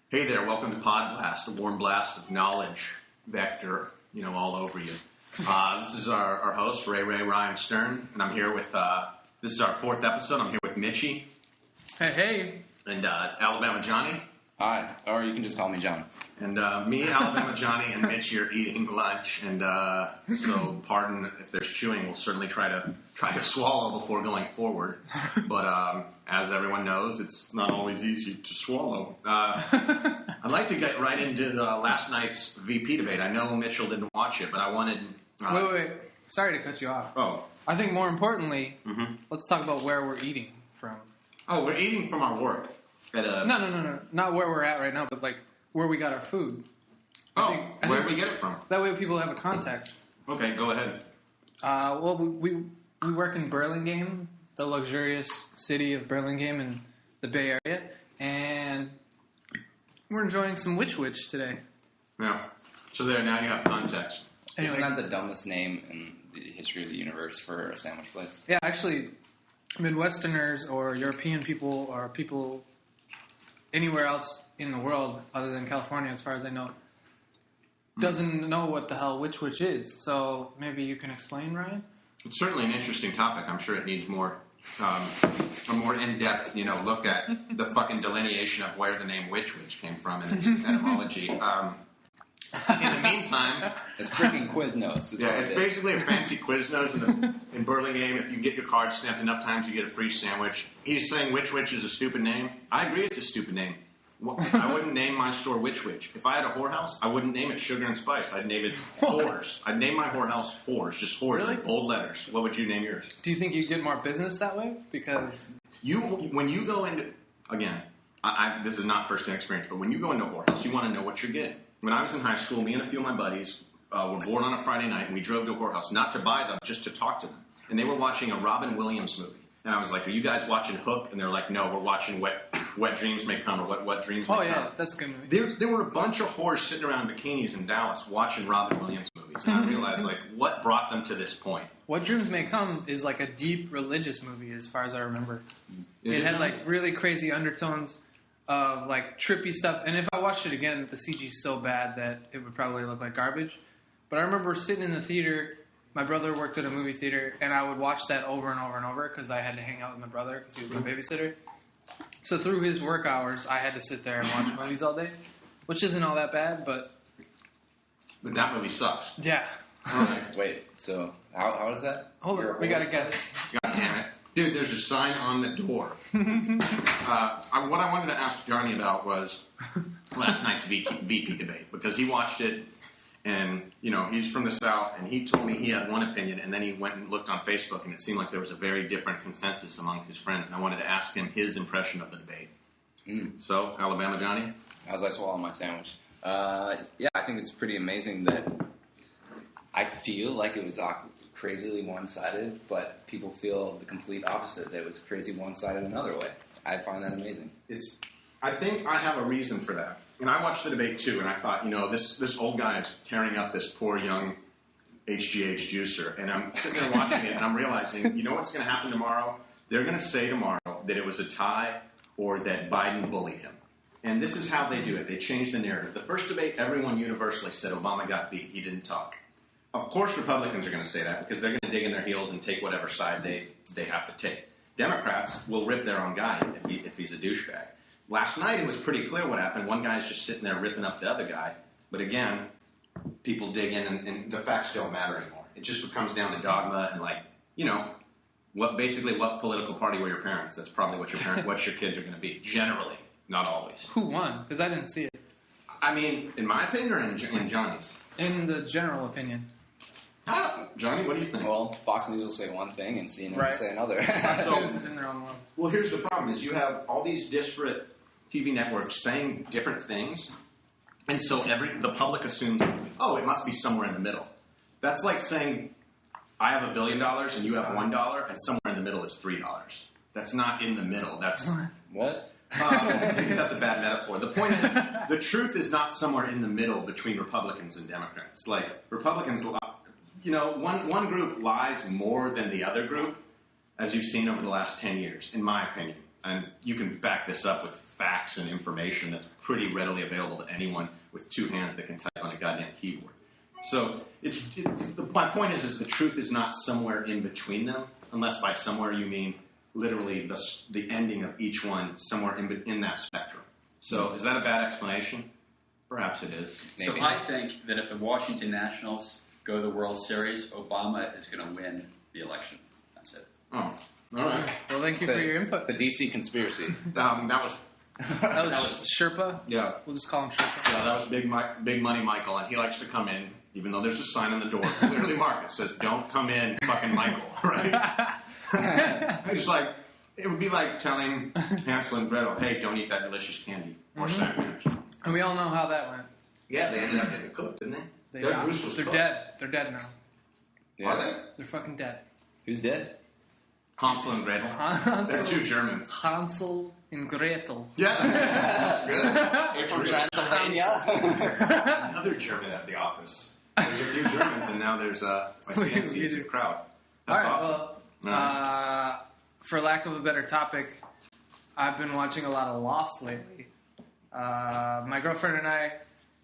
Hey there, welcome to Pod Blast, a warm blast of knowledge vector, all over you. This is our host, Ryan Stern, and I'm here with, this is our fourth episode. I'm here with Mitchie. Hey. And Alabama Johnny. Hi, or you can just call me John. And me, Alabama Johnny, and Mitchie are eating lunch, and so pardon if there's chewing. We'll certainly try to swallow before going forward. But as everyone knows, it's not always easy to swallow. I'd like to get right into last night's VP debate. I know Mitchell didn't watch it, but I wanted... Wait. Sorry to cut you off. Oh. I think more importantly, let's talk about where we're eating from. Oh, we're eating from our work. No. Not where we're at right now, but like where we got our food. Where did we get it from? That way people have a context. Okay, go ahead. Well, we work in Burlingame, the luxurious city of Burlingame in the Bay Area, and we're enjoying some Witch today. Yeah. So there, now you have context. Anyway, Isn't that the dumbest name in the history of the universe for a sandwich place? Yeah, actually, Midwesterners or European people or people anywhere else in the world other than California, as far as I know, doesn't know what the hell Witch is. So maybe you can explain, Ryan? It's certainly an interesting topic. I'm sure it needs more, a more in-depth, look at the fucking delineation of where the name Witch came from and its etymology. In the meantime... It's freaking Quiznos. It's basically a fancy Quiznos in Burlingame. If you get your card stamped enough times, you get a free sandwich. He's saying Witch is a stupid name. I agree it's a stupid name. I wouldn't name my store Witch. If I had a whorehouse, I wouldn't name it Sugar and Spice. I'd name it Whores. I'd name my whorehouse Whores, just Whores, really? Like bold letters. What would you name yours? Do you think you get more business that way? Because... When you go into... Again, this is not first-hand experience, but when you go into a whorehouse, you want to know what you're getting. When I was in high school, me and a few of my buddies were bored on a Friday night, and we drove to a whorehouse, not to buy them, just to talk to them. And they were watching a Robin Williams movie. And I was like, are you guys watching Hook? And they're like, no, we're watching Wet Dreams May Come, or What Dreams May Come. Oh, yeah, that's a good movie. There were a bunch of whores sitting around in bikinis in Dallas watching Robin Williams movies. And I realized, what brought them to this point? What Dreams May Come is like a deep religious movie, as far as I remember. It had, really crazy undertones of, trippy stuff. And if I watched it again, the CG's so bad that it would probably look like garbage. But I remember sitting in the theater. My brother worked at a movie theater, and I would watch that over and over and over because I had to hang out with my brother because he was my babysitter. So through his work hours, I had to sit there and watch movies all day, which isn't all that bad, but... But that movie sucks. Yeah. All right. Wait, so how is that? Hold on, we got to guess. God damn it. Dude, there's a sign on the door. What I wanted to ask Johnny about was last night's VP debate, because he watched it, and, he's from the South, and he told me he had one opinion, and then he went and looked on Facebook, and it seemed like there was a very different consensus among his friends, and I wanted to ask him his impression of the debate. So, Alabama Johnny? As I swallow my sandwich. I think it's pretty amazing that I feel like it was crazily one-sided, but people feel the complete opposite, that it was crazy one-sided another way. I find that amazing. I think I have a reason for that. And I watched the debate too, and I thought, this old guy is tearing up this poor young HGH juicer. And I'm sitting there watching it, and I'm realizing, what's going to happen tomorrow? They're going to say tomorrow that it was a tie or that Biden bullied him. And this is how they do it. They change the narrative. The first debate, everyone universally said Obama got beat. He didn't talk. Of course Republicans are going to say that because they're going to dig in their heels and take whatever side they have to take. Democrats will rip their own guy if he's a douchebag. Last night, it was pretty clear what happened. One guy's just sitting there ripping up the other guy. But again, people dig in, and the facts don't matter anymore. It just comes down to dogma and, what political party were your parents? That's probably what your kids are going to be. Generally, not always. Who won? Because I didn't see it. I mean, in my opinion or in Johnny's? In the general opinion. Johnny, what do you think? Well, Fox News will say one thing and CNN will say another. Fox News is in their own world. Well, here's the problem, is you have all these disparate TV networks saying different things, and so the public assumes, it must be somewhere in the middle. That's like saying, I have $1 billion and you have $1, and somewhere in the middle is $3. That's not in the middle. That's... What? Maybe that's a bad metaphor. The point is, the truth is not somewhere in the middle between Republicans and Democrats. Republicans... one group lies more than the other group, as you've seen over the last 10 years, in my opinion. and you can back this up with facts and information that's pretty readily available to anyone with two hands that can type on a goddamn keyboard. So my point is the truth is not somewhere in between them, unless by somewhere you mean literally the ending of each one somewhere in that spectrum. So is that a bad explanation? Perhaps it is. Maybe. So I think that if the Washington Nationals go to the World Series, Obama is going to win the election. That's it. Oh, all right. Well, thank you for your input. The DC conspiracy. That was Sherpa? Yeah. We'll just call him Sherpa. Yeah, that was Big Money Michael, and he likes to come in, even though there's a sign on the door, clearly marked, that says, "Don't come in, fucking Michael," right? It's like, it would be like telling Hansel and Gretel, "Hey, don't eat that delicious candy," or sandwich. And we all know how that went. Yeah, they ended up getting cooked, didn't they? Their goose was cooked. Dead. They're dead now. Yeah. Are they? They're fucking dead. Who's dead? Hansel and Gretel. They're two Germans. Hansel and Gretel. Yeah, that's good. It's from Transylvania. Another German at the office. There's a few Germans, and now there's a CNC crowd. That's awesome. Well, for lack of a better topic, I've been watching a lot of Lost lately. My girlfriend and I,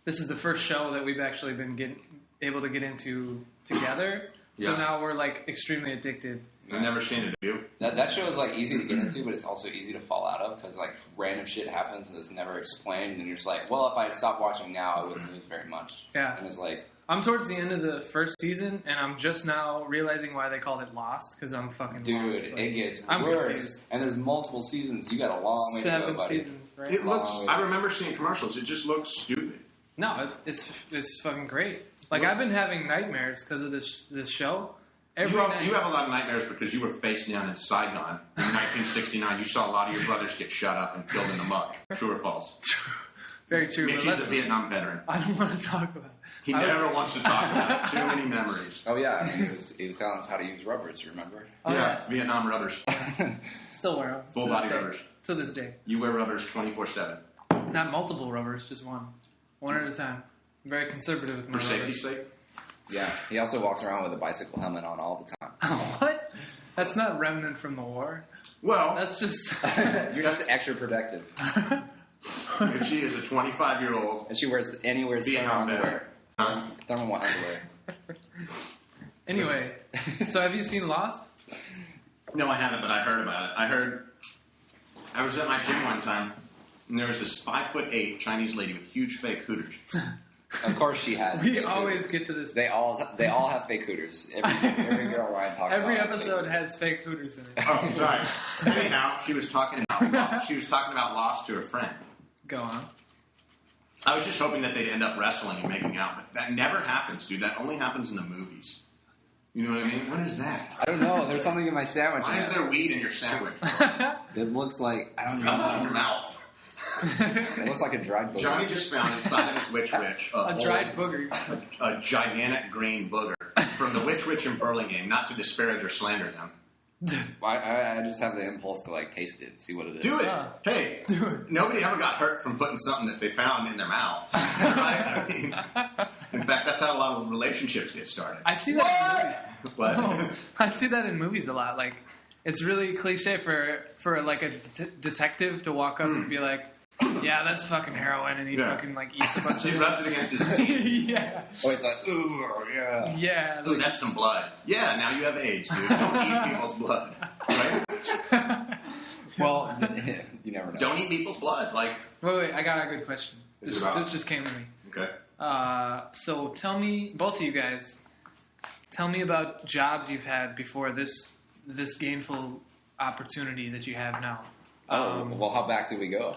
this is the first show that we've actually been able to get into together. So now we're like extremely addicted. I've never seen it, have you? That show is like easy to get into, but it's also easy to fall out of because like random shit happens and it's never explained, and you're just like, well, if I had stopped watching now, I wouldn't lose very much. Yeah. And it's like, I'm towards the end of the first season, and I'm just now realizing why they called it Lost, because I'm fucking lost. Dude, it gets worse. Confused. And there's multiple seasons. You got a long way to go, buddy. 7 seasons, right? It looks. I remember seeing commercials. It just looks stupid. No, it's fucking great. Like I've been having nightmares because of this show. You have a lot of nightmares because you were face down in Saigon in 1969. You saw a lot of your brothers get shut up and killed in the muck. True or false? Very true. Mitchie's a Vietnam veteran. I don't want to talk about it. He never wants to talk about it. Too many memories. Oh, yeah. I mean, he was telling us how to use rubbers, remember? Oh, yeah, Vietnam rubbers. Still wear them. Full body rubbers. To this day. You wear rubbers 24/7. Not multiple rubbers, just one. One at a time. I'm very conservative with my rubbers. For safety's sake? Yeah. He also walks around with a bicycle helmet on all the time. What? That's not remnant from the war. Well. That's just... You're just extra protective. She is a 25-year-old. And she wears thermal underwear. Thermal underwear. Anyway, so have you seen Lost? No, I haven't, but I heard about it. I was at my gym one time, and there was this 5'8" Chinese lady with huge fake hooters. Of course she had. We always get to this. They all have fake hooters. Every girl Ryan talks Every about. Every episode has fake hooters in it. Oh, sorry. Anyhow, she was talking about Lost to her friend. Go on. I was just hoping that they'd end up wrestling and making out, but that never happens, dude. That only happens in the movies. You know what I mean? What is that? I don't know. There's something in my sandwich. Why is there weed in your sandwich? It looks like I don't know. In your mouth. It looks like a dried booger. Johnny just found inside of his Witch a dried booger. A gigantic green booger from the Witch in Burlingame. Not to disparage or slander them. I just have the impulse to like taste it, see what it is. Do it. Hey, do it. Nobody ever got hurt from putting something that they found in their mouth. Right? I mean, in fact, that's how a lot of relationships get started. I see that. What? No, I see that in movies a lot. Like, it's really cliche for like a detective to walk up and be like, "Yeah, that's fucking heroin," and he fucking like eats a bunch of it. He rubs it against his teeth. Yeah. Oh, it's like, ooh, yeah. Yeah. Ooh, that's some blood. Yeah, now you have AIDS, dude. Don't eat people's blood. Right? Well, you never know. Don't eat people's blood. Like, wait, I got a good question. This just came to me. Okay. So tell me, both of you guys, tell me about jobs you've had before this gainful opportunity that you have now. Well, how back do we go?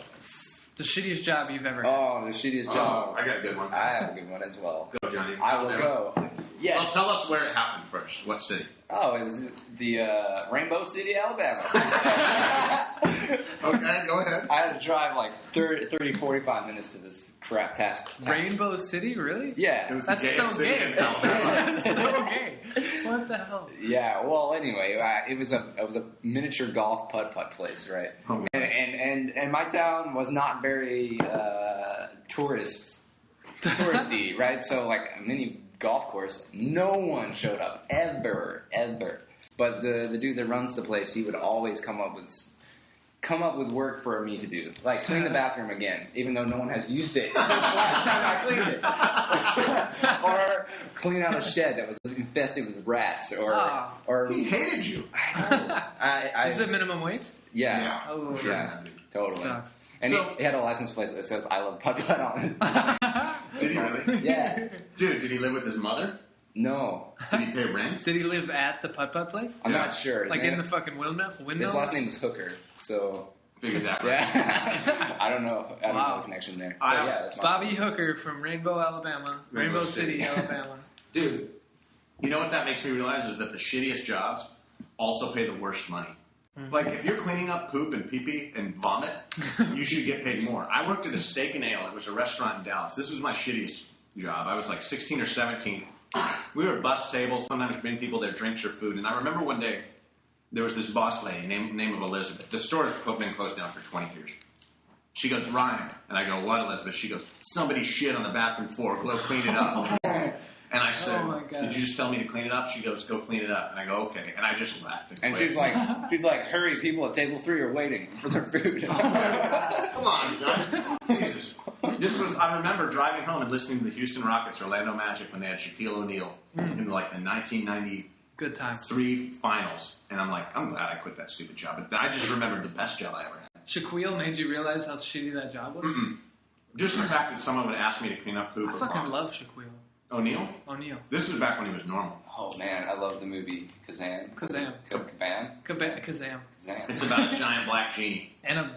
The shittiest job you've ever had. Oh, the shittiest job. I got a good one. I have a good one as well. Go, Johnny. I will go. Yes. Well, tell us where it happened first. What city? Oh, it's the Rainbow City, Alabama. Okay, go ahead. I had to drive like 30, 45 minutes to this crap task. Rainbow City, really? Yeah. It was That's the gayest city in Alabama. That's so gay. What the hell? Yeah. Well, anyway, it was a miniature golf putt place, right? Oh, and my town was not very touristy, right? So like a mini golf course, no one showed up ever. But the dude that runs the place, he would always come up with come up with work for me to do. Like, clean the bathroom again, even though no one has used it since last time I cleaned it. Or clean out a shed that was infested with rats. Or He hated you. I know. Is it minimum wage? Yeah. Oh, Yeah, totally. Sucks. And So- he had a license plate that says, I love putt-putt on it. Did he really? Yeah. Dude, did he live with his mother? No. Did he pay rent? Did he live at the putt-putt place? I'm Yeah. not sure. His Like name- in the fucking window? His last name is Hooker, so... Figured that right. Yeah. I don't know. I don't know Wow. the connection there. I- But yeah, that's my Bobby story. Hooker from Rainbow, Alabama. Rainbow Rainbow City, City. Alabama. Dude, you know what that makes me realize is that the shittiest jobs also pay the worst money. Like, if you're cleaning up poop and pee-pee and vomit, you should get paid more. I worked at a Steak and Ale. It was a restaurant in Dallas. This was my shittiest job. I was like 16 or 17. We were at bus tables, sometimes bring people their drinks or food. And I remember one day, there was this boss lady, name of Elizabeth. The store has been closed down for 20 years. She goes, Ryan. And I go, what, Elizabeth? She goes, somebody shit on the bathroom floor. Go clean it up. And I said, Oh, my God. did you just tell me to clean it up? She goes, go clean it up. And I go, okay. And I just left. And quit. she's like, hurry, people at table 3 are waiting for their food. Come on, guys. Jesus. This was, I remember driving home and listening to the Houston Rockets, Orlando Magic, when they had Shaquille O'Neal in like the 1993 Good time. finals. And I'm like, I'm glad I quit that stupid job. But I just remembered the best job I ever had. Shaquille made you realize how shitty that job was? Just the fact that someone would ask me to clean up poop I or fucking vomit. love Shaquille O'Neal? O'Neal. This was back when he was normal. Oh man, I love the movie Kazam. Kazam. Kazam? Kazam. Kazam. It's about a giant black genie. And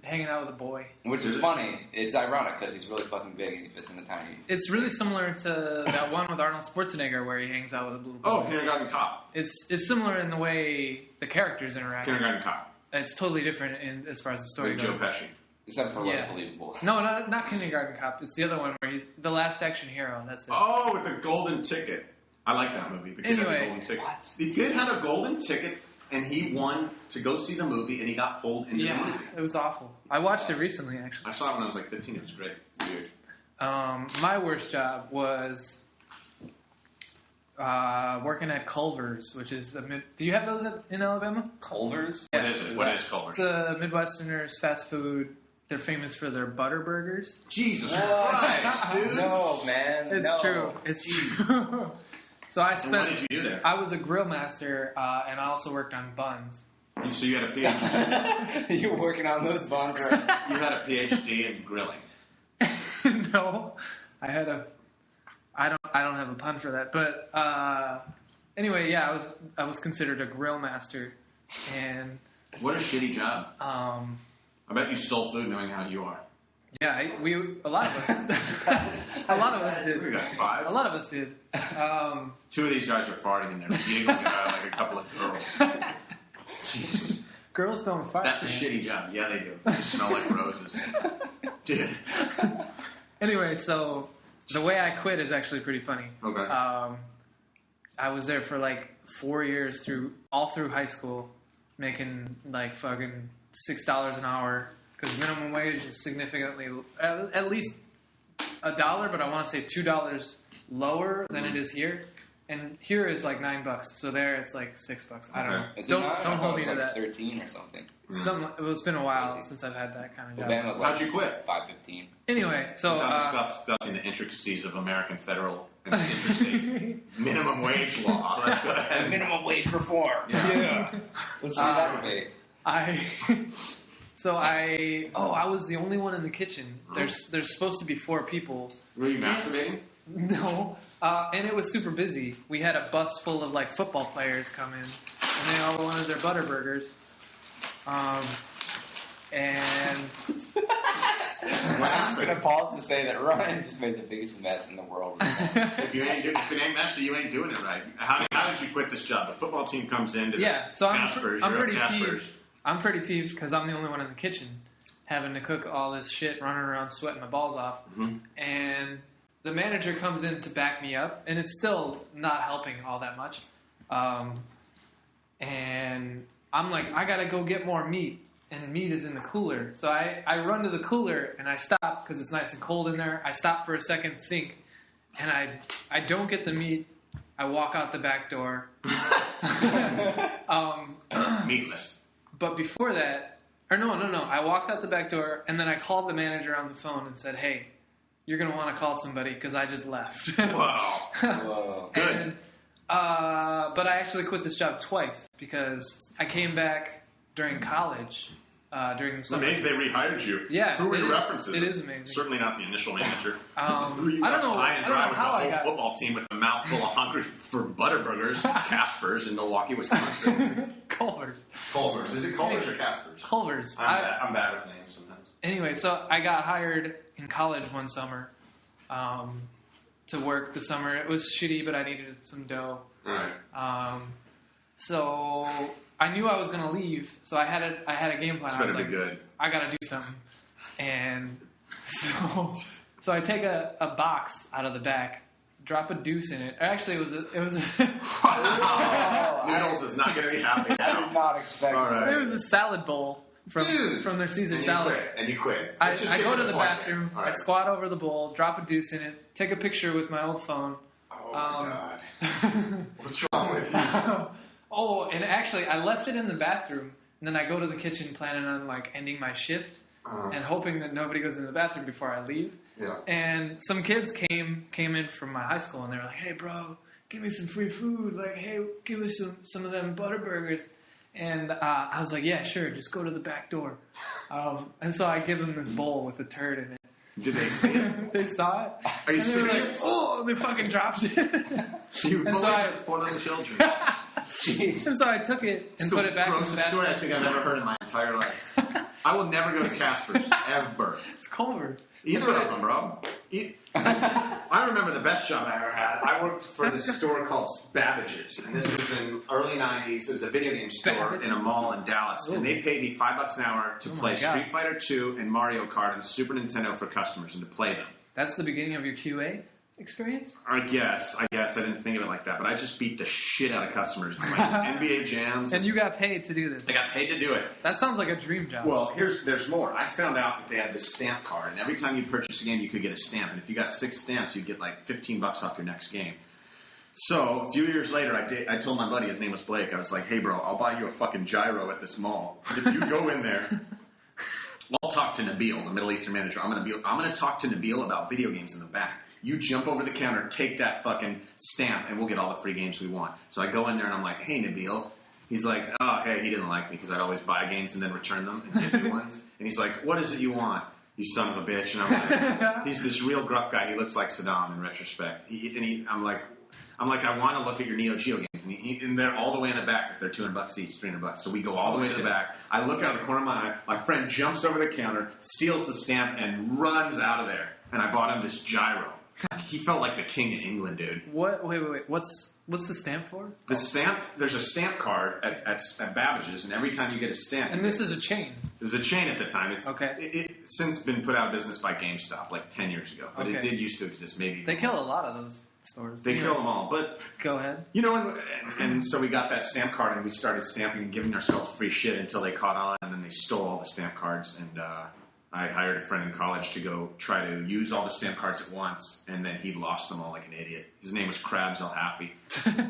hanging out with a boy. Which Is is it? funny. It's ironic because he's really fucking big and he fits in a tiny... It's really similar to that one with Arnold Schwarzenegger where he hangs out with a little boy. Oh, Kindergarten Cop. It's similar in the way the characters interact. Kindergarten Cop. It's totally different as far as the story With goes. Joe Pesci. Except for less Yeah. believable. No, not Kindergarten Cop. It's the other one where he's the last action hero. That's it. Oh, with the golden ticket. I like that movie. The kid had Anyway. the golden ticket. What? The kid had a golden ticket, and he won to go see the movie, and he got pulled into the Yeah, movie. it was awful. I watched it recently, actually. I saw it when I was like 15. It was great. Weird. My worst job was working at Culvers, which is do you have those in Alabama? Culvers? What is it? What is Culvers? It's a Midwesterners fast food. They're famous for their Butterburgers. Jesus Christ, dude. No, man. It's no. true. It's true. So I And what spent. did you do there? I was a grill master, and I also worked on buns. So you had a PhD. You were working on those buns, right? You had a PhD in grilling. No, I had a. I don't have a pun for that, but anyway, yeah, I was considered a grill master, and What a shitty job. um, I bet you stole food knowing how you are. yeah, a lot of us, a lot of us We did. got 5. A lot of us did. 2 of these guys are farting in there, giggling about like a couple of girls. Jesus. Girls don't fart. That's a man. shitty job. Yeah, they do. They smell like roses. Dude. Anyway, so the way I quit is actually pretty funny. Okay. I was there for like 4 years all through high school, making like fucking $6 an hour because minimum wage is significantly at least $1, but I want to say $2 lower than it is here. And here is like $9, so there it's like $6. I don't know. Is it Don't not? I thought hold it me was to like that. 13 or something. It's been a while crazy. since I've had that kind of Well, job. Ben was How'd like you quit? 5:15. Anyway, so Without discussing the intricacies of American federal and interstate minimum wage law. Let's go ahead. Minimum wage reform. Yeah. Let's see that debate. I was the only one in the kitchen. There's supposed to be 4 people. Were you masturbating? No. And it was super busy. We had a bus full of like football players come in, and they all wanted their Butterburgers. And I'm going to pause to say that Ryan just made the biggest mess in the world. If it ain't messy, you ain't doing it right. How did you quit this job? The football team comes in to yeah, so I'm Caspers. pretty You're at Caspers. peeved. I'm pretty peeved because I'm the only one in the kitchen, having to cook all this shit, running around sweating my balls off, and the manager comes in to back me up, and it's still not helping all that much. And I'm like, I gotta go get more meat, and meat is in the cooler. So I run to the cooler, and I stop because it's nice and cold in there. I stop for a second, think, and I don't get the meat. I walk out the back door. Meatless. But before that, Or no. I walked out the back door, and then I called the manager on the phone and said, "Hey, you're going to want to call somebody because I just left." Wow. Whoa. Good. And, but I actually quit this job twice because I came back during college, during the It's summer. amazing they rehired you. Yeah, Who were it your is- references? it is amazing. Certainly not the initial manager. Who you I got don't know. high and I don't dry know with how the I whole got football team with a mouthful of hungry for Butterburgers, Caspers in Milwaukee, Wisconsin. Culvers. Culvers. Is it Culvers or Caspers? Culvers. I'm bad with names sometimes. Anyway, so I got hired in college one summer to work the summer. It was shitty, but I needed some dough. All right. So I knew I was going to leave, so I had a game plan. This I better was be like, good. I got to do something. And so I take a box out of the back, drop a deuce in it. Actually, it was Noodles is not going to be happy I now. did not expect All right. it was a salad bowl from their Caesar salad. And you quit. I Let's just get go to the the point. bathroom, All I right. squat over the bowl, drop a deuce in it, take a picture with my old phone. Oh, my God. What's wrong with you? Oh, and actually, I left it in the bathroom, and then I go to the kitchen planning on like ending my shift and hoping that nobody goes in the bathroom before I leave. Yeah. And some kids came in from my high school, and they were like, "Hey, bro, give me some free food. Like, hey, give me some of them Butterburgers." And I was like, "Yeah, sure. Just go to the back door." And so I give them this bowl with a turd in it. Did they see it? They saw it. Are you and they were like, serious? "Oh!" They fucking dropped it. You And so bullied I- us poor little children. Jeez. And so I took it and It's put the it back in the grossest story bathroom. I think I've ever heard in my entire life. I will never go to Casper's, ever. It's Culver's. Either of them, bro. I remember the best job I ever had. I worked for this store called Babbage's, and this was in early 90s. It was a video game store in a mall in Dallas, and they paid me $5 an hour to play God. Street Fighter 2 and Mario Kart on the Super Nintendo for customers and to play them. That's the beginning of your QA experience? I guess I didn't think of it like that, but I just beat the shit out of customers playing NBA jams. And you got paid to do this. I got paid to do it. That sounds like a dream job. Well, there's more. I found out that they had this stamp card, and every time you purchase a game, you could get a stamp. And if you got 6 stamps, you'd get like $15 off your next game. So a few years later, I told my buddy, his name was Blake, I was like, "Hey, bro, I'll buy you a fucking gyro at this mall. If you go in there, I'll talk to Nabil, the Middle Eastern manager. I'm gonna talk to Nabil about video games in the back. You jump over the counter, take that fucking stamp, and we'll get all the free games we want." So I go in there and I'm like, "Hey, Nabil." He's like, "Oh, hey," he didn't like me because I'd always buy games and then return them and get new ones. And he's like, "What is it you want, you son of a bitch?" And I'm like, he's this real gruff guy. He looks like Saddam in retrospect. I'm like, "I want to look at your Neo Geo games." And they're all the way in the back because they're $200 each, $300. So we go all the way to the back. I look out of the corner of my eye. My friend jumps over the counter, steals the stamp, and runs out of there. And I bought him this gyro. He felt like the king of England, dude. What? Wait. What's the stamp for? The stamp, there's a stamp card at Babbage's, and every time you get a stamp... And this is a chain. There's a chain at the time. It's Okay. It's since been put out of business by GameStop like 10 years ago. But it Okay. did used to exist, maybe. They kill a lot of those stores. They Anyway, kill them all. But, Go ahead. you know, and so we got that stamp card, and we started stamping and giving ourselves free shit until they caught on, and then they stole all the stamp cards, and I hired a friend in college to go try to use all the stamp cards at once, and then he lost them all like an idiot. His name was Krabs El Happy.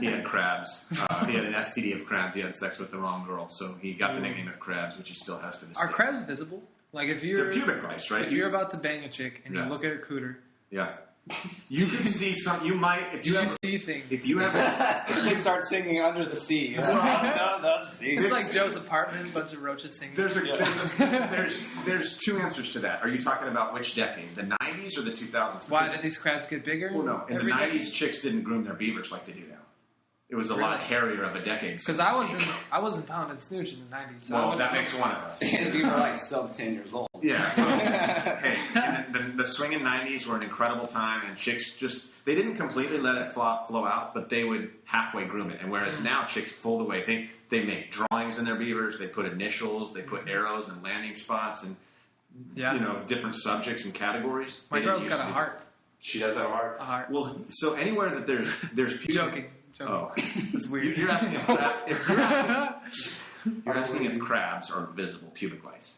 He had crabs. He had an STD of crabs. He had sex with the wrong girl, so he got the nickname of Krabs, which he still has to this Are day. crabs visible? Like if you're They're pubic lice, right? if you're about to bang a chick and Yeah. you look at her cooter, Yeah. You can see some. You might if you you have. see things. If you have. They start singing Under the Sea. The sea. It's like Joe's apartment, a bunch of roaches singing. There's two answers to that. Are you talking about which decade? The 90s or the 2000s? Why Because- did these crabs get bigger? Well, no. In the every 90s, decade? chicks didn't groom their beavers like they do now. It was a lot Really? hairier of a decade. Because I wasn't pounding snooch in the 90s. So I Well, wouldn't that know. makes one of us. You were like sub 10 years old. Yeah. Well, hey, and the swinging 90s were an incredible time, and chicks they didn't completely let it flow out, but they would halfway groom it. And whereas now chicks fold away, they make drawings in their beavers, they put initials, they put arrows and landing spots, and Yeah. different subjects and categories. My They didn't girl's used got to a do- heart. She does have a heart. A heart. Well, so anywhere that there's pubic. Joking. Oh, It's weird. you're asking you're asking if crabs are visible pubic lice.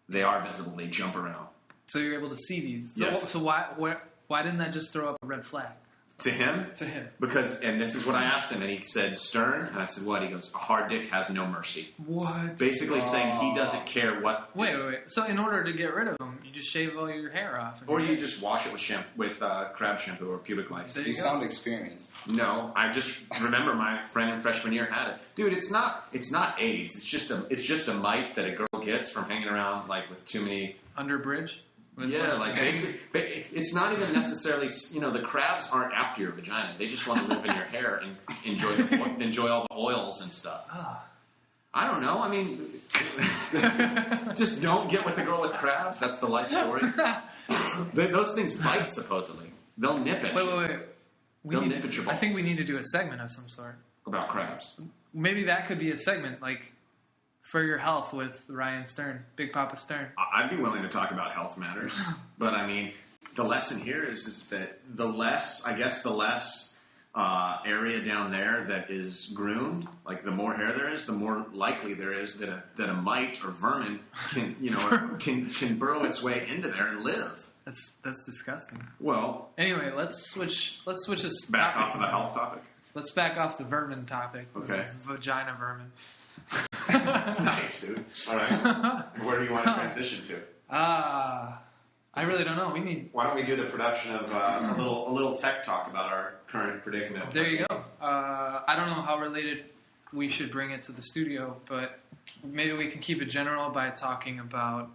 They are visible. They jump around. So you're able to see these. So, Yes. so why didn't that just throw up a red flag? To him? To him. And this is what I asked him, and he said, Stern? And I said, what? He goes, a hard dick has no mercy. What? Basically saying he doesn't care what... Wait. So in order to get rid of them, you just shave all your hair off. Or you just wash it with crab shampoo or pubic lice. You sound experienced. No, I just remember my friend in freshman year had it. Dude, it's not AIDS. It's just a mite that a girl gets from hanging around like with too many... Under bridge? Basically, it's not even necessarily, the crabs aren't after your vagina. They just want to live in your hair and enjoy all the oils and stuff. I don't know. I mean, just don't get with a girl with crabs. That's the life story. Those things bite, supposedly. They'll nip at you. Wait. They'll nip at your balls. I think we need to do a segment of some sort. About crabs. Maybe that could be a segment, like... For your health with Ryan Stern, Big Papa Stern. I'd be willing to talk about health matters, but I mean, the lesson here is that the less area down there that is groomed, like the more hair there is, the more likely there is that a mite or vermin can burrow its way into there and live. That's disgusting. Well, anyway, let's switch this back off of the health topic. Let's back off the vermin topic. Okay. Vagina vermin. Nice, dude. All right. Where do you want to transition to? I really don't know. Why don't we do the production of a little tech talk about our current predicament? There you go. I don't know how related we should bring it to the studio, but maybe we can keep it general by talking about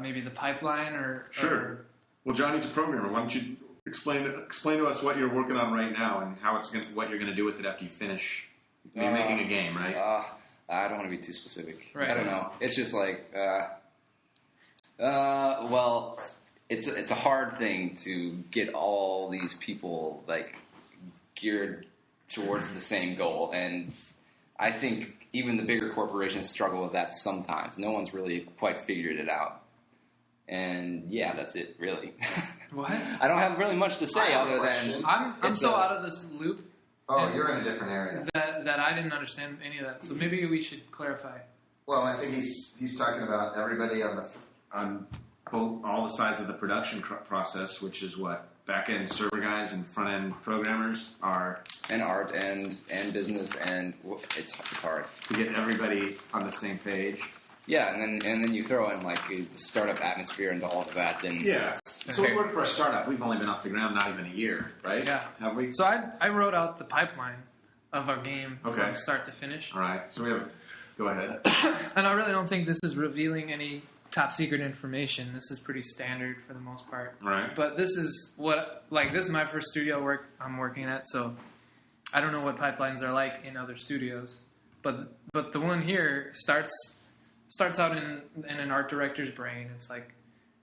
maybe the pipeline or... Sure. Well, Johnny's a programmer. Why don't you explain to us what you're working on right now and what you're going to do with it after you finish making a game, right? I don't want to be too specific. Right. I don't know. It's just like, well, it's a hard thing to get all these people like geared towards the same goal, and I think even the bigger corporations struggle with that sometimes. No one's really quite figured it out. And yeah, that's it, really. What? I don't have really much to say other than I'm so out of this loop. Oh, you're in a different area. That I didn't understand any of that. So maybe we should clarify. Well, I think he's talking about everybody on both all the sides of the production process, which is what back end server guys and front end programmers are, and art and business, and it's hard to get everybody on the same page. Yeah, and then you throw in like the startup atmosphere into all of that. Then yeah. So we work for a startup. We've only been off the ground not even a year, right? Yeah. Have we? So I wrote out the pipeline of our game from start to finish. All right. So we have. Go ahead. And I really don't think this is revealing any top secret information. This is pretty standard for the most part. Right. But this is this is my first studio work I'm working at, so I don't know what pipelines are like in other studios. But the one here starts out in an art director's brain. It's like,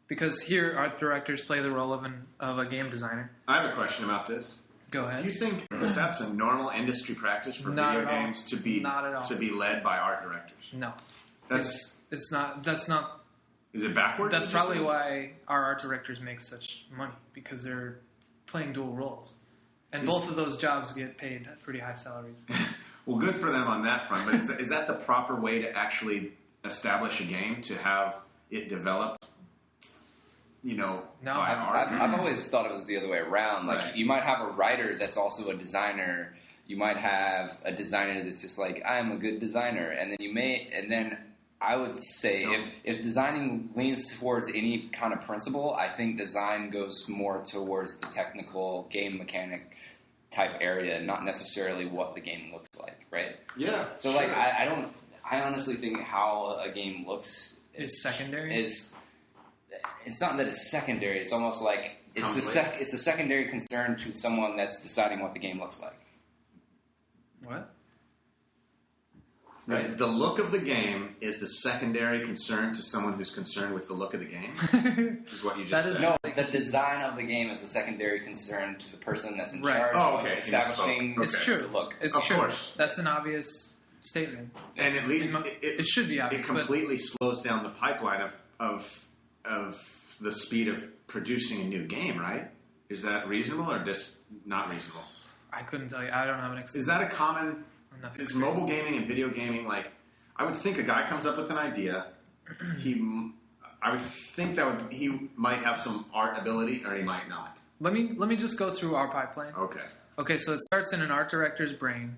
because here art directors play the role of a game designer. I have a question about this. Go ahead. Do you think that that's a normal industry practice for video games to be led by art directors? No. It's not. That's not. Is it backwards? That's probably why our art directors make such money, because they're playing dual roles. And both of those jobs get paid pretty high salaries. Well, good for them on that front. But is that the proper way to actually establish a game, to have it developed, by art? I've always thought it was the other way around. Like, right. You might have a writer that's also a designer. You might have a designer that's just like, I am a good designer. And then I would say if designing leans towards any kind of principle, I think design goes more towards the technical game mechanic type area, not necessarily what the game looks like, right? Yeah. So sure. I honestly think how a game looks is secondary. It's not that it's secondary. It's almost like it's a secondary concern to someone that's deciding what the game looks like. What? Right. The look of the game is the secondary concern to someone who's concerned with the look of the game. Is what you just said. No, the design of the game is the secondary concern to the person that's in charge of establishing It's true. the look. It's true. Of course. That's an obvious statement. And it should be obvious. It completely slows down the pipeline of the speed of producing a new game, right? Is that reasonable or just not reasonable? I couldn't tell you. I don't have an experience. Is that a common... Is mobile gaming and video gaming like... I would think a guy comes up with an idea. I would think he might have some art ability, or he might not. let me just go through our pipeline. Okay, so it starts in an art director's brain,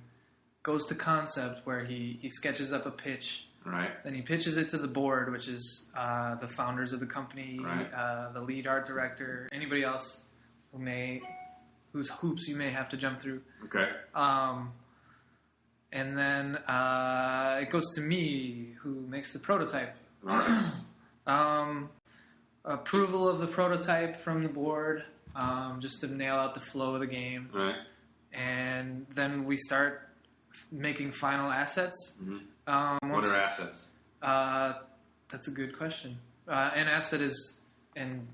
goes to concept where he sketches up a pitch. Right. Then he pitches it to the board, which is the founders of the company, the lead art director, anybody else whose hoops you may have to jump through. Okay. And then it goes to me, who makes the prototype. Approval of the prototype from the board, just to nail out the flow of the game. Right. And then we start making final assets. Mm-hmm. What are assets? That's a good question. An asset is an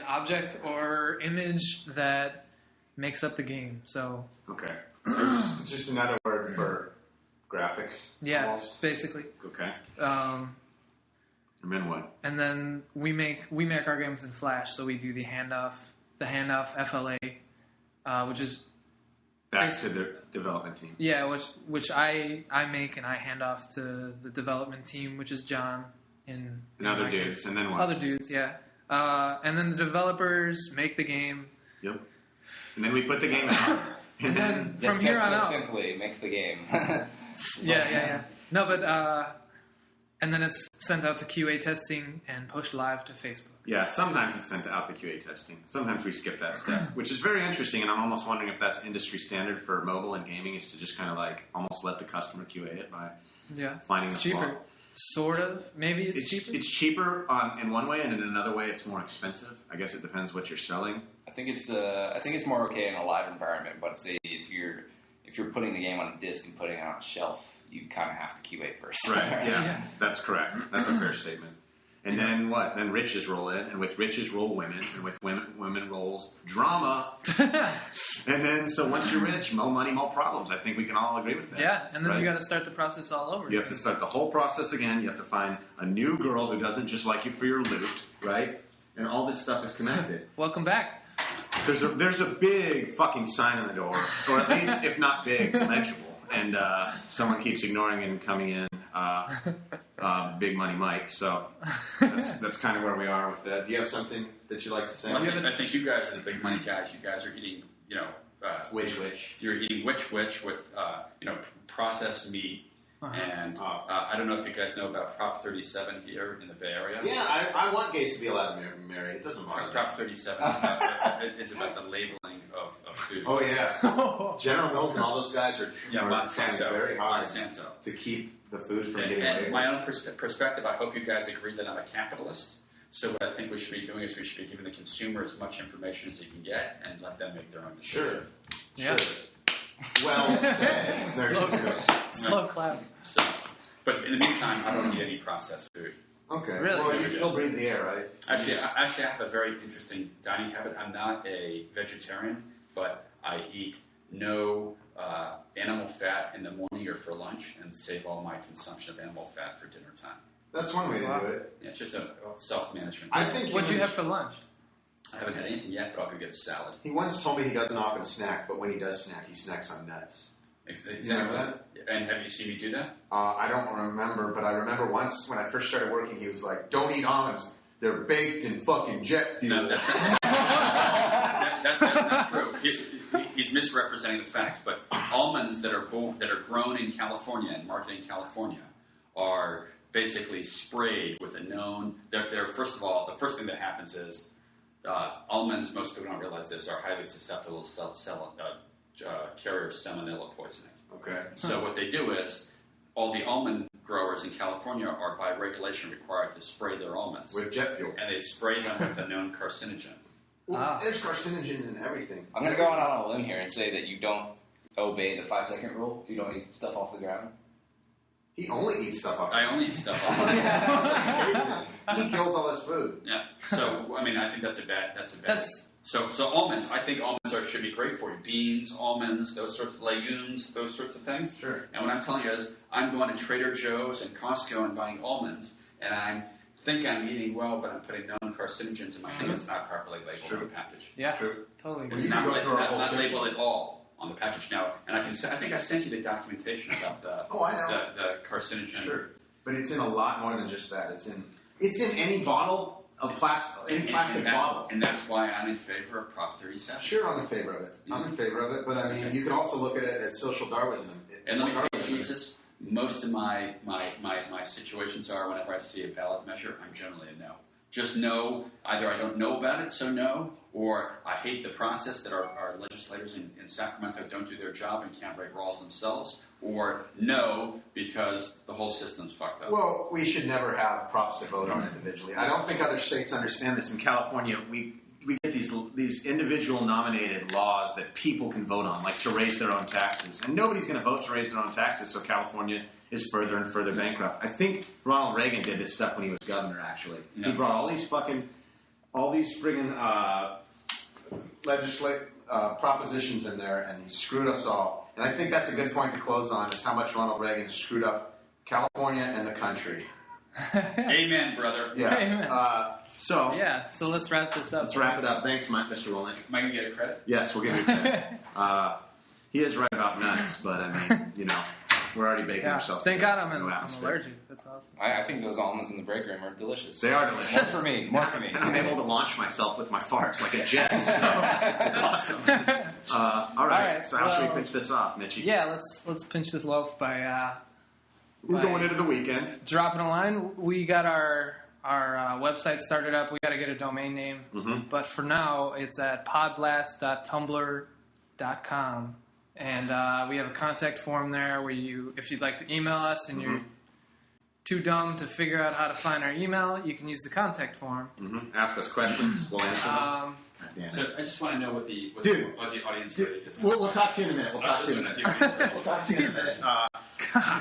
object or image that makes up the game. So okay, it's just another word for graphics. Yeah, almost. Basically. Okay. And then what? And then we make our games in Flash. So we do the handoff FLA, which is back to the development team. Yeah, which I make and I hand off to the development team, which is John and other dudes. Case. And then what? Other dudes, yeah. And then the developers make the game. Yep. And then we put the game out. And then from here on out, simply make the game. Yeah. No, but and then it's sent out to QA testing and pushed live to Facebook. Yeah, sometimes it's sent out to QA testing. Sometimes we skip that step, which is very interesting, and I'm almost wondering if that's industry standard for mobile and gaming, is to just kind of like almost let the customer QA it by finding the cheaper. flaw. Sort of. Maybe it's cheaper? It's cheaper in one way, and in another way it's more expensive. I guess it depends what you're selling. I think it's more okay in a live environment, but say if you're putting the game on a disc and putting it on a shelf, you kind of have to QA first. Right, yeah. That's correct. That's a fair statement. And then what? Then riches roll in, and with riches roll women, and with women rolls drama. And then, so once you're rich, more money, more problems. I think we can all agree with that. Yeah, and then you got to start the process all over. You have to start the whole process again. You have to find a new girl who doesn't just like you for your loot, right? And all this stuff is connected. Welcome back. There's a big fucking sign on the door, or at least, if not big, legible. And someone keeps ignoring it and coming in. Big Money Mike. So that's kind of where we are with that. Do you have something that you'd like to say? Well, I think you guys are the big money guys. You guys are eating, which. You're eating which with processed meat. And I don't know if you guys know about Prop 37 here in the Bay Area. Yeah, I want gays to be allowed to marry. It doesn't bother me. Prop 37 is about the labeling of foods. Oh, yeah. General Mills and all those guys are trying very hard to keep the food from getting labeled. My own perspective, I hope you guys agree that I'm a capitalist. So what I think we should be doing is we should be giving the consumer as much information as they can get and let them make their own decision. Sure. Yeah. Sure. Well said. Slow clap. So, but in the meantime, I don't eat any processed food. Okay. Really? Well, you still breathe the air, right? Actually, I have a very interesting dining habit. I'm not a vegetarian, but I eat no animal fat in the morning or for lunch and save all my consumption of animal fat for dinner time. That's one way to do it. Yeah, it's just a self-management. I think. What'd you have for lunch? I haven't had anything yet, but I'll go get a salad. He once told me he doesn't often snack, but when he does snack, he snacks on nuts. Exactly. You know that? And have you seen me do that? I don't remember, but I remember once when I first started working, he was like, "Don't eat almonds. They're baked in fucking jet fuel." No, that's not true. He's misrepresenting the facts. But almonds that are grown in California and marketed in California are basically sprayed with a known. They're first of all, the first thing that happens is almonds. Most people don't realize this are highly susceptible to carrier of salmonella poisoning. Okay. So what they do is all the almond growers in California are by regulation required to spray their almonds With jet fuel. and they spray them with a known carcinogen. Well, there's carcinogens in everything. I'm going to go out on a limb here and say that you don't obey the 5-second rule. You don't eat stuff off the ground. He only eats stuff off. I only eat stuff off. He kills all his food. Yeah. So I mean, I think that's a bad. So almonds. I think almonds should be great for you. Beans, almonds, those sorts of legumes, those sorts of things. Sure. And what I'm telling you is, I'm going to Trader Joe's and Costco and buying almonds, and I think I'm eating well, but I'm putting known carcinogens in my thing. It's not properly labeled on the package. Yeah, True. totally. Well, It's you not, can go through our whole not kitchen. labeled at all on the package now. And I think I sent you the documentation about the Oh, I know. the carcinogen. Sure. But it's in a lot more than just that. It's in any bottle of plastic bottle. And that's why I'm in favor of Prop 37. Sure, I'm in favor of it. I'm in favor of it, but I mean, you could also look at it as social Darwinism. And let me tell you, Jesus, most of my situations are whenever I see a ballot measure, I'm generally a no. Just no. Either I don't know about it, so no, or I hate the process that our legislators in Sacramento don't do their job and can't write laws themselves, or no, because the whole system's fucked up. Well, we should never have props to vote on individually. I don't think other states understand this. In California, we get these individual nominated laws that people can vote on, like to raise their own taxes. And nobody's going to vote to raise their own taxes, so California is further and further bankrupt. I think Ronald Reagan did this stuff when he was governor, actually. Yeah. He brought all these friggin' propositions in there, and he screwed us all. And I think that's a good point to close on, is how much Ronald Reagan screwed up California and the country. Amen, brother. Yeah. Amen. So let's wrap this up. Let's wrap it up. Thanks, Mr. Rolnick. Am I going to get a credit? Yes, we'll give you credit. He is right about nuts, but I mean, we're already baking ourselves. Thank God I'm allergic. allergic. That's awesome. I think those almonds in the break room are delicious. They are delicious. More for me. And I'm able to launch myself with my farts like a jet, so it's awesome. All right. So how should we pinch this off, Mitchie? Yeah, let's pinch this loaf by... We're going into the weekend. Dropping a line. We got our website started up. We got to get a domain name. Mm-hmm. But for now, it's at podblast.tumblr.com. And we have a contact form there where if you'd like to email us and you're too dumb to figure out how to find our email, you can use the contact form. Mm-hmm. Ask us questions. We'll answer them. So I just want to know what the audience rating is. We'll talk to you in a minute. We'll talk to you in a minute.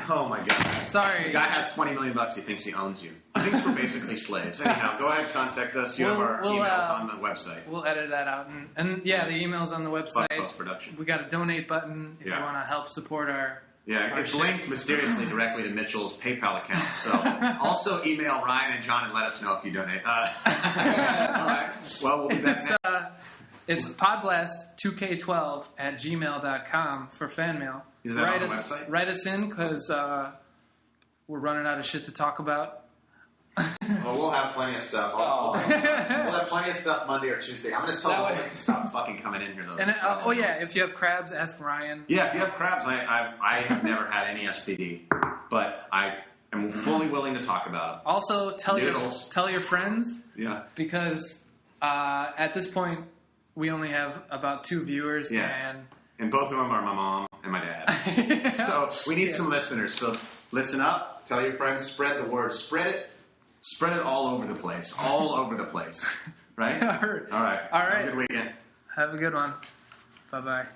Oh my God! Sorry, the guy has $20 million. He thinks he owns you. He thinks we're basically slaves. Anyhow, go ahead, contact us. You have our emails on the website. We'll edit that out, and the email's on the website. Post-production. We got a donate button if you want to help support our. Yeah, it's linked mysteriously directly to Mitchell's PayPal account. So also email Ryan and John and let us know if you donate. All right. Well, we'll be back next. It's podblast2k12@gmail.com for fan mail. Is that on the website? Write us in because we're running out of shit to talk about. Well, we'll have plenty of stuff. We'll have plenty of stuff Monday or Tuesday. I'm going to tell them to stop fucking coming in here, though. And if you have crabs, ask Ryan. Yeah, if you have crabs, I have never had any STD, but I am fully willing to talk about them. Also, tell your friends. Yeah. Because at this point, we only have about 2 viewers. Yeah. And both of them are my mom and my dad. So we need some listeners. So listen up. Tell your friends. Spread the word. Spread it. Spread it all over the place. All over the place. Right? All right. All right. Have a good weekend. Have a good one. Bye-bye.